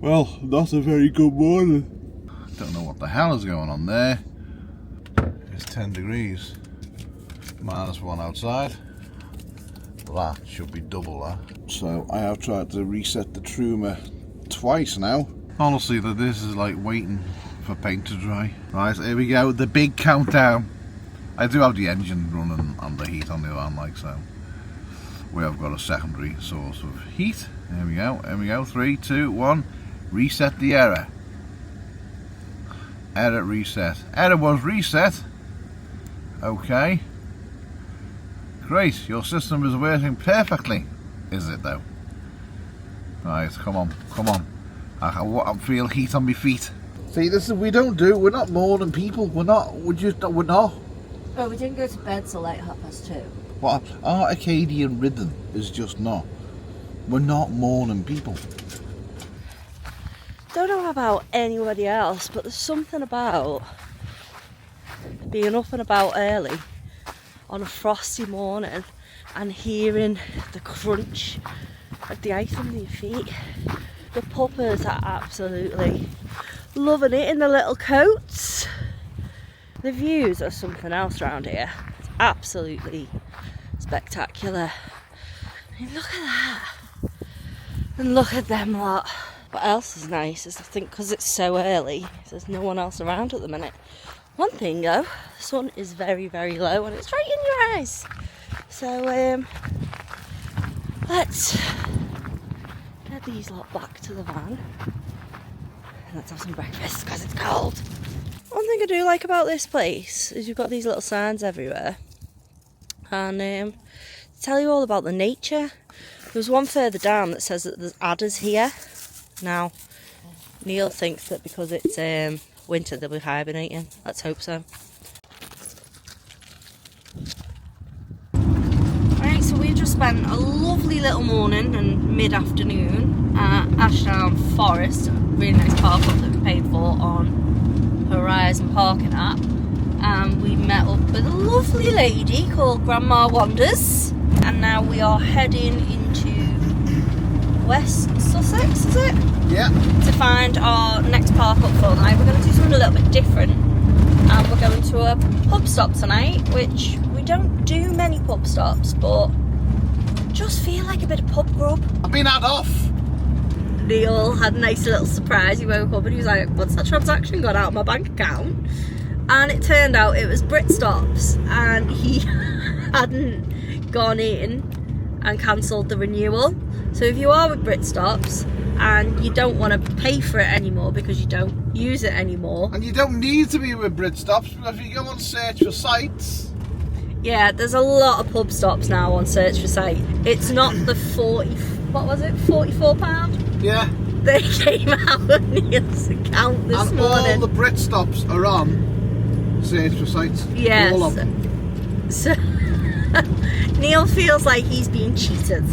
Well, not a very good morning. Don't know what the hell is going on there. It's 10 degrees. -1 outside. That should be double that. So I have tried to reset the Truma twice now. Honestly, this is like waiting for paint to dry. Right, here we go, the big countdown. I do have the engine running and the heat on the van, like so. We have got a secondary source of heat. Here we go, 3, 2, 1. Reset the error. Error reset. Error was reset. Okay. Great, your system is working perfectly. Is it though? Right, come on. I feel heat on my feet. See, this is we're not mourning people. We're not. Oh, we didn't go to bed till like 2:30. What our Acadian rhythm is just not. We're not mourning people. Don't know about anybody else, but there's something about being up and about early on a frosty morning and hearing the crunch of the ice under your feet. The puppers are absolutely loving it in the little coats. The views are something else around here. It's absolutely spectacular. I mean, look at that. And look at them lot. What else is nice is I think because it's so early, there's no one else around at the minute. One thing though, the sun is very, very low and it's right in your eyes. So let's get these lot back to the van and let's have some breakfast because it's cold. One thing I do like about this place is you've got these little signs everywhere and tell you all about the nature. There's one further down that says that there's adders here. Now, Neil thinks that because it's winter they'll be hibernating. Let's hope so. Right, so we've just spent a lovely little morning and mid-afternoon at Ashdown Forest, a really nice park up that we paid for on Horizon Parking app. And we met up with a lovely lady called Grandma Wanders. And now we are heading into West Sussex, is it? Yeah. To find our next park up for the night. We're going to do something a little bit different. And we're going to a pub stop tonight, which we don't do many pub stops, but just feel like a bit of pub grub. I've been had off. Neil had a nice little surprise. He woke up and he was like, what's that transaction got out of my bank account? And it turned out it was Brit Stops, and he hadn't gone in and cancelled the renewal. So if you are with Brit Stops and you don't want to pay for it anymore because you don't use it anymore, And you don't need to be with Brit Stops because if you go on search for sites. yeah, there's a lot of pub stops now on search for site. It's not the £44 Yeah. they came out of Neil's account this And morning. all the Brit Stops are on search for sites. Yes. All of them. So Neil feels like he's being cheated.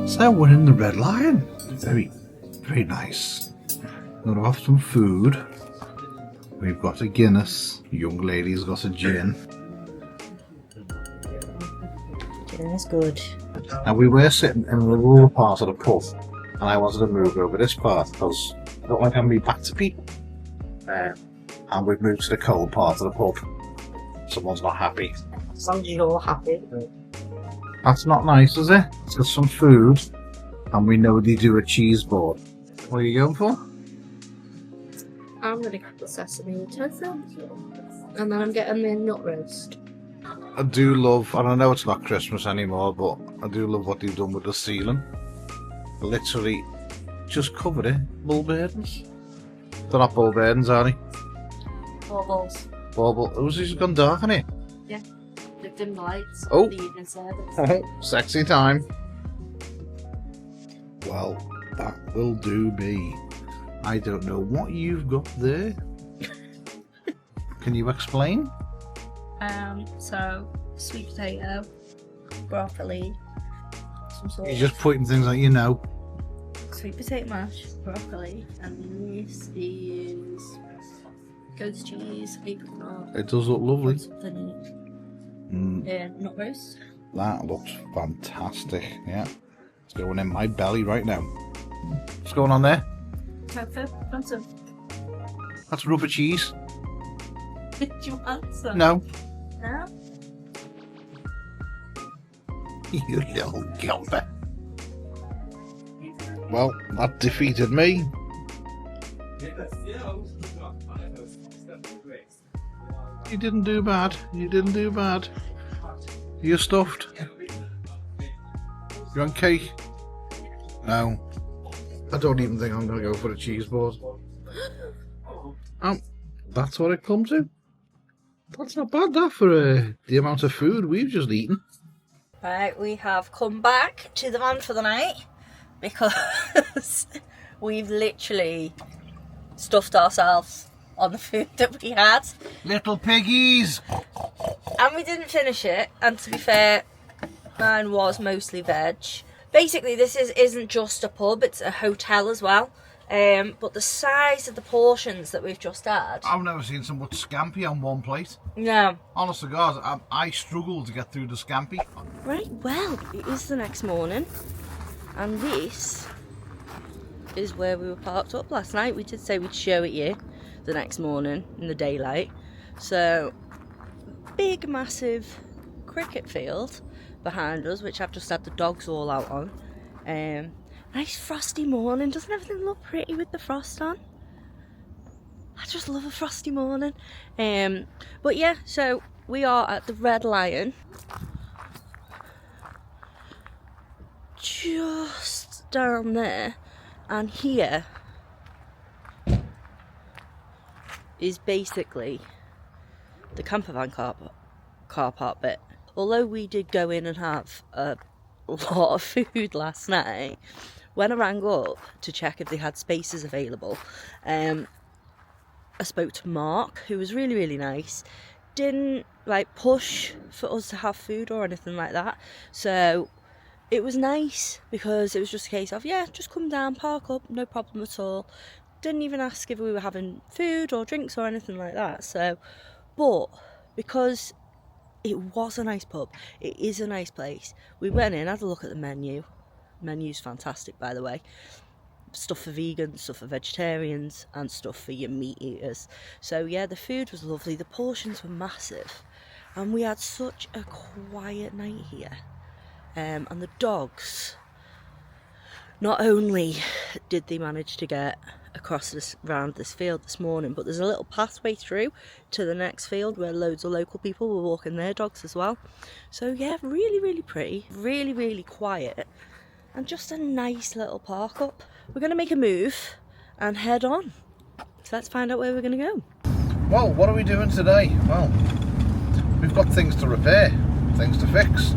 So we're in the Red Lion. Very, very nice. We're going to have some food. We've got a Guinness. The young lady's got a gin. Gin is good. And we were sitting in the lower part of the pub, and I wanted to move over this part because I don't like having me back to people. And we've moved to the cold part of the pub. Someone's not happy. As long as you're happy. That's not nice, is it? It's got some food, and we know they do a cheese board. What are you going for? I'm going to get the sesame with tofu, and then I'm getting the nut roast. I do love, and I know it's not Christmas anymore, but I do love what they've done with the ceiling. Literally just covered it. Bull burdens. They're not bull burdens, are they? Baubles. Bauble. Oh, it's just gone dark in it. Yeah. The dim lights. Oh. The evening service. Sexy time. Well, that will do me. I don't know what you've got there. Can you explain? So sweet potato, broccoli, some sauce. You're just putting things that you know. Sweet potato mash, broccoli, and this is goat's cheese, apricot. It does look lovely. Nut roast. That looks fantastic. Yeah, it's going in my belly right now. What's going on there? Tofu. Want some? That's rubber cheese. Do you want some? No. No? You little gilper. Well, that defeated me. You didn't do bad. You didn't do bad. You're stuffed. You want cake? No. I don't even think I'm going to go for a cheese board. That's what it comes to. That's not bad, that, for the amount of food we've just eaten. Right, we have come back to the van for the night because we've literally stuffed ourselves on the food that we had. Little piggies! And we didn't finish it, and to be fair, mine was mostly veg. Basically, this isn't just a pub, it's a hotel as well. But the size of the portions that we've just had... I've never seen so much scampi on one plate. No. Honest to God, I struggled to get through the scampi. Right, well, it is the next morning, and this is where we were parked up last night. We did say we'd show it you the next morning in the daylight. So, big, massive cricket field behind us, which I've just had the dogs all out on. Nice frosty morning. Doesn't everything look pretty with the frost on? I just love a frosty morning. But yeah, so we are at the Red Lion. Just down there. And here is basically the campervan car park bit. Although we did go in and have a lot of food last night, when I rang up to check if they had spaces available, I spoke to Mark, who was really, really nice. Didn't push for us to have food or anything like that. So it was nice because it was just a case of, yeah, just come down, park up, no problem at all. Didn't even ask if we were having food or drinks or anything like that. So, but because it was a nice pub, it is a nice place, we went in, had a look at the menu. Menu's fantastic, by the way. Stuff for vegans, stuff for vegetarians, and stuff for your meat eaters. So yeah, the food was lovely, the portions were massive, and we had such a quiet night here. And the dogs, not only did they manage to get across round this field this morning, but there's a little pathway through to the next field where loads of local people were walking their dogs as well. So yeah, really, really pretty, really, really quiet, and just a nice little park up. We're going to make a move and head on. So let's find out where we're going to go. Well, what are we doing today? Well, we've got things to repair, things to fix,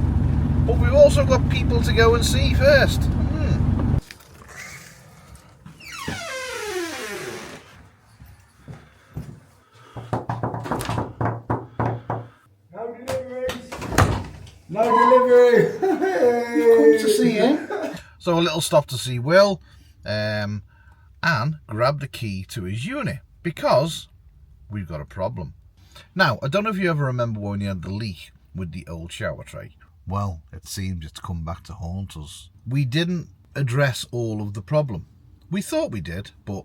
but we've also got people to go and see first. No delivery! You've come to see him. So a little stop to see Will, and grab the key to his unit, because we've got a problem. Now, I don't know if you ever remember when you had the leak with the old shower tray. Well, it seems it's come back to haunt us. We didn't address all of the problem. We thought we did, but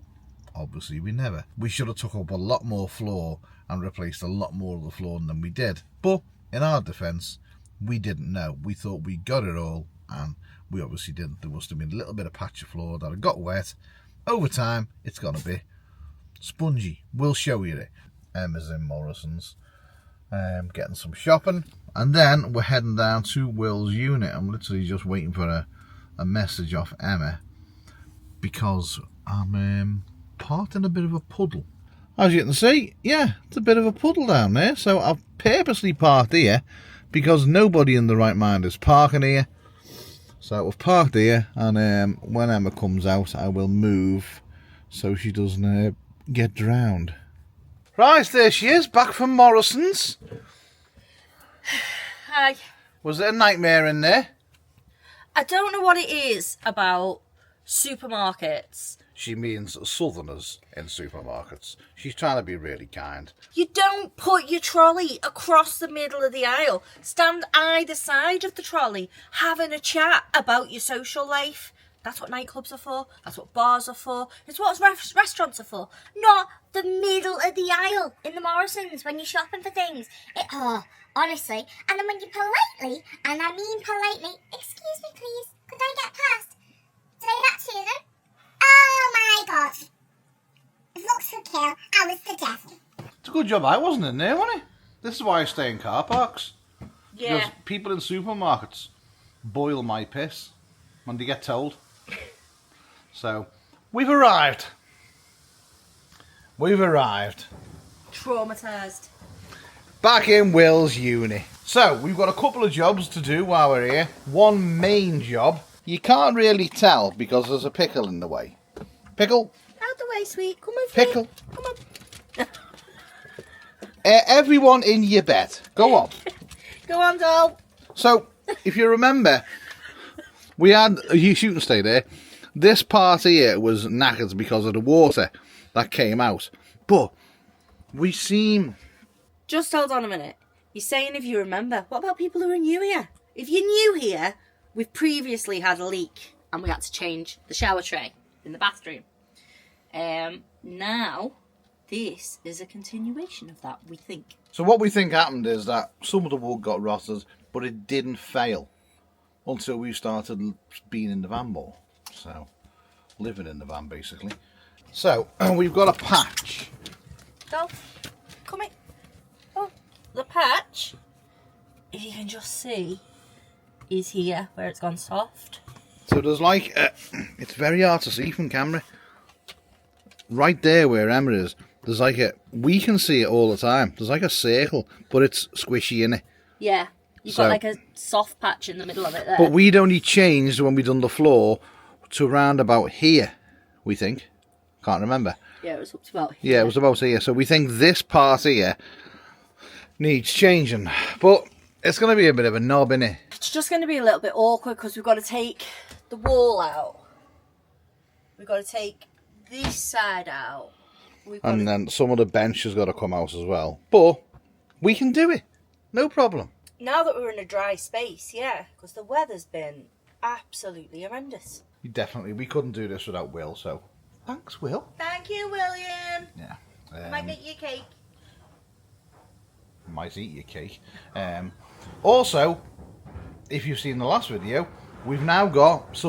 obviously we never. We should have took up a lot more floor and replaced a lot more of the flooring than we did. But in our defence, we didn't know. We thought we got it all, and we obviously didn't. There must have been a little bit of patch of floor that had got wet. Over time, it's going to be spongy. We'll show you it. Emma's in Morrison's, getting some shopping, and then we're heading down to Will's unit. I'm literally just waiting for a message off Emma, because I'm parked in a bit of a puddle. As you can see, yeah, it's a bit of a puddle down there, so I've purposely parked here because nobody in the right mind is parking here. So we've parked here, and when Emma comes out, I will move so she doesn't get drowned. Right, there she is, back from Morrison's. Hi. Was there a nightmare in there? I don't know what it is about supermarkets. She means southerners in supermarkets. She's trying to be really kind. You don't put your trolley across the middle of the aisle. Stand either side of the trolley, having a chat about your social life. That's what nightclubs are for. That's what bars are for. It's what restaurants are for. Not the middle of the aisle in the Morrisons when you're shopping for things. Honestly. And then when you politely, and I mean politely, excuse me please, could I get past? Say that to them. Oh my god. Looks for kill. I was the devil. It's a good job I wasn't in there, wasn't it? This is why I stay in car parks. Yeah. Because people in supermarkets boil my piss when they get told. So, we've arrived. We've arrived. Traumatised. Back in Will's uni. So, we've got a couple of jobs to do while we're here. One main job. You can't really tell because there's a pickle in the way. Pickle? Out the way, sweet. Come on, Pickle. Come on. Everyone in your bed. Go on. Go on, doll. So, if you remember, we had you shouldn't stay there. This part here was knackered because of the water that came out. But we seem... Just hold on a minute. You're saying if you remember. What about people who are new here? If you're new here, we've previously had a leak and we had to change the shower tray in the bathroom. Now, this is a continuation of that, we think. So what we think happened is that some of the wood got rotted, but it didn't fail until we started being in the van more. So, living in the van, basically. So, we've got a patch. Go. Come in. Oh, the patch, if you can just see, is here where it's gone soft. So there's like, it's very hard to see from camera. Right there where Emma is, there's like we can see it all the time. There's like a circle, but it's squishy in it. Yeah, you've got like a soft patch in the middle of it there. But we'd only changed when we done the floor to round about here, we think. Can't remember. Yeah, it was up to about here. Yeah, it was about here. So we think this part here needs changing. But it's going to be a bit of a knob, innit? It's just going to be a little bit awkward because we've got to take the wall out. We've got to take this side out. And then some of the bench has got to come out as well. But we can do it. No problem. Now that we're in a dry space, yeah. Because the weather's been absolutely horrendous. We couldn't do this without Will, so thanks, Will. Thank you, William. Yeah. Might get you a cake. Might eat your cake. Also, if you've seen the last video, we've now got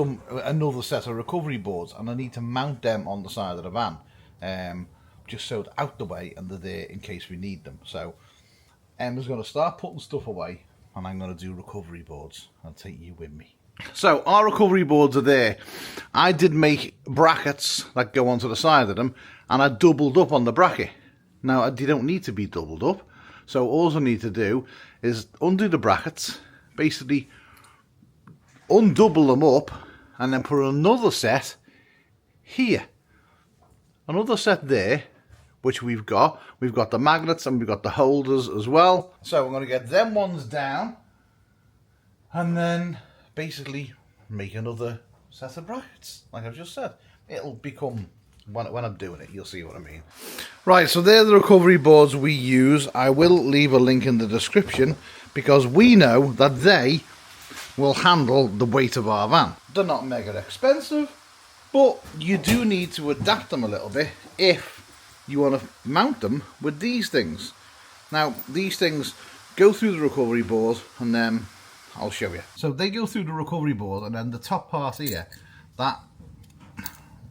another set of recovery boards, and I need to mount them on the side of the van, just so it's out the way and they're there in case we need them. So Emma's going to start putting stuff away, and I'm going to do recovery boards. I'll take you with me. So our recovery boards are there. I did make brackets that go onto the side of them, and I doubled up on the bracket. Now they don't need to be doubled up, so all I need to do is undo the brackets, basically undouble them up, and then put another set here, another set there, which we've got the magnets and we've got the holders as well. So I'm going to get them ones down and then basically make another set of brackets, like I've just said. It'll become, when I'm doing it, you'll see what I mean. Right, so they're the recovery boards we use. I will leave a link in the description because we know that they will handle the weight of our van. They're not mega expensive, but you do need to adapt them a little bit if you want to mount them with these things. Now, these things go through the recovery board, and then I'll show you. So they go through the recovery board, and then the top part here, that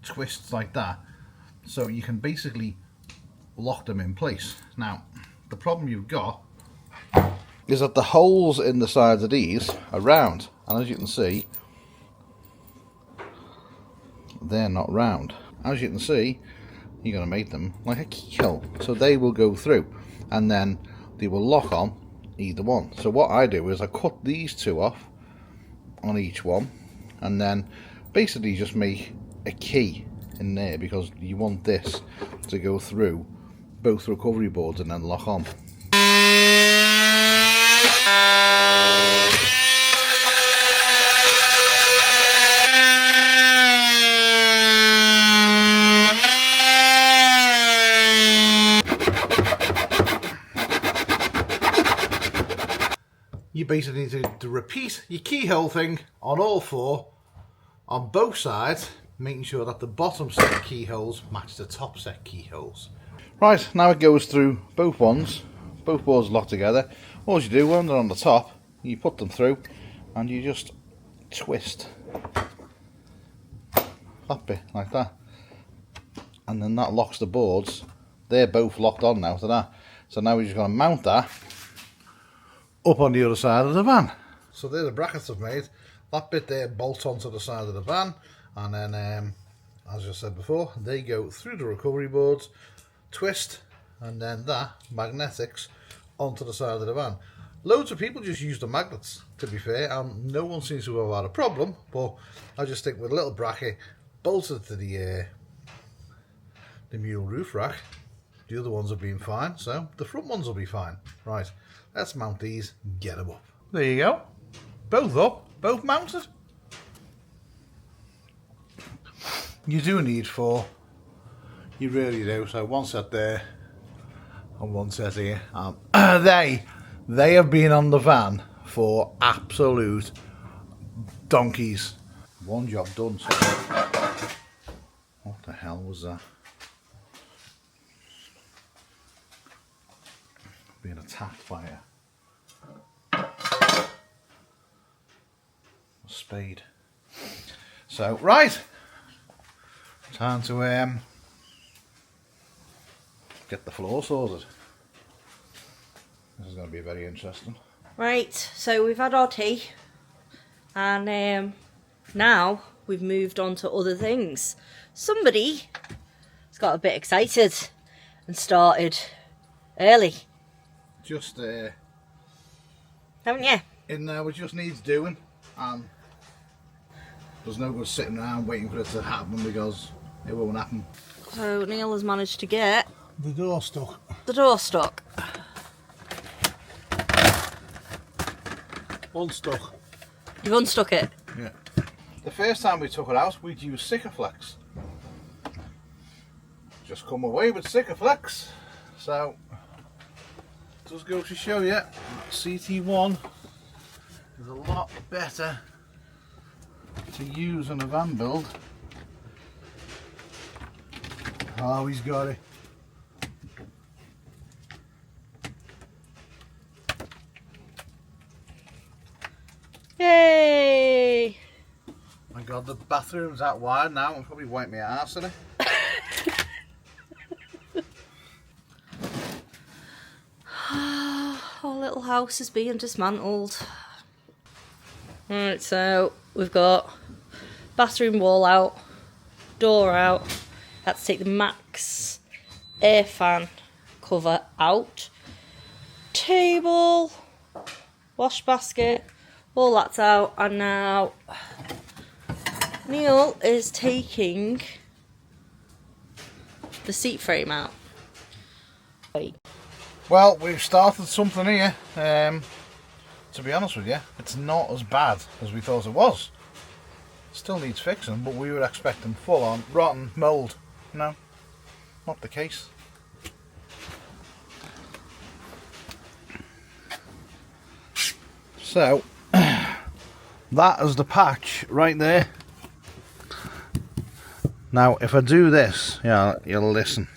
twists like that, so you can basically lock them in place. Now, the problem you've got is that the holes in the sides of these are round, and as you can see, they're not round. As you can see, you're going to make them like a keyhole, so they will go through, and then they will lock on either one. So what I do is I cut these two off on each one, and then basically just make a key in there, because you want this to go through both recovery boards and then lock on. You basically need to repeat your keyhole thing on all four, on both sides, making sure that the bottom set of keyholes match the top set keyholes. Right, now it goes through both boards locked together. All you do when they're on the top, you put them through and you just twist that bit like that, and then that locks the boards. They're both locked on now to that. So now we're just going to mount that up on the other side of the van. So there the brackets I've made. That bit there bolts onto the side of the van, and then as I said before, they go through the recovery boards, twist, and then that magnetics onto the side of the van. Loads of people just use the magnets, to be fair, and no one seems to have had a problem, but I just think with a little bracket bolted to the mule roof rack, the other ones have been fine, so the front ones will be fine. Right, let's mount these, get them up. There you go. Both up, both mounted. You do need four. You really do. So one set there and one set here. They have been on the van for absolute donkeys. One job done. So what the hell was that? Being attacked by a spade. So right, time to get the floor sorted. This is going to be very interesting. Right, So we've had our tea, and now we've moved on to other things. Somebody has got a bit excited and started early. Just haven't you? In there, which just needs doing, and there's no good sitting around waiting for it to happen because it won't happen. So Neil has managed to get the door stuck. The door stuck. Unstuck. You've unstuck it? Yeah. The first time we took it out, we'd use Sikaflex. Just come away with Sikaflex. So, just go to show you, CT1 is a lot better to use in a van build. Oh, he's got it. Yay! My God, the bathroom's that wide now. I'll probably wipe my arse in it. Our little house is being dismantled. Right, so we've got bathroom wall out, door out. Had to take the Max air fan cover out. Table, wash basket, all that's out, and now Neil is taking the seat frame out. Wait. Well, we've started something here. To be honest with you, it's not as bad as we thought it was. Still needs fixing, but we were expecting full on rotten mould. No, not the case. So, that is the patch right there. Now, if I do this, yeah, you'll listen.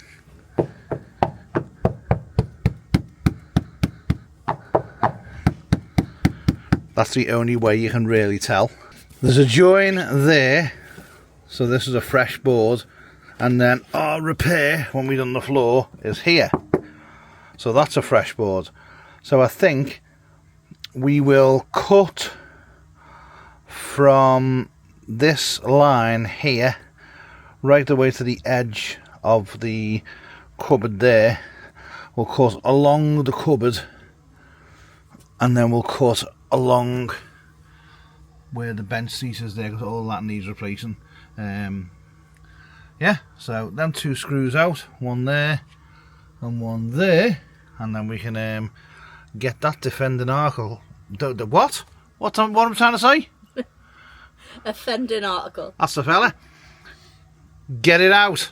That's the only way you can really tell. There's a join there, so this is a fresh board, and then our repair when we done the floor is here. So that's a fresh board. So I think we will cut from this line here right the way to the edge of the cupboard there. We'll cut along the cupboard, and then we'll cut along where the bench seat is there, because all that needs replacing. Yeah, so them two screws out, one there and one there, and then we can Get that defending article. What? What am I trying to say? Offending article. That's the fella. Get it out.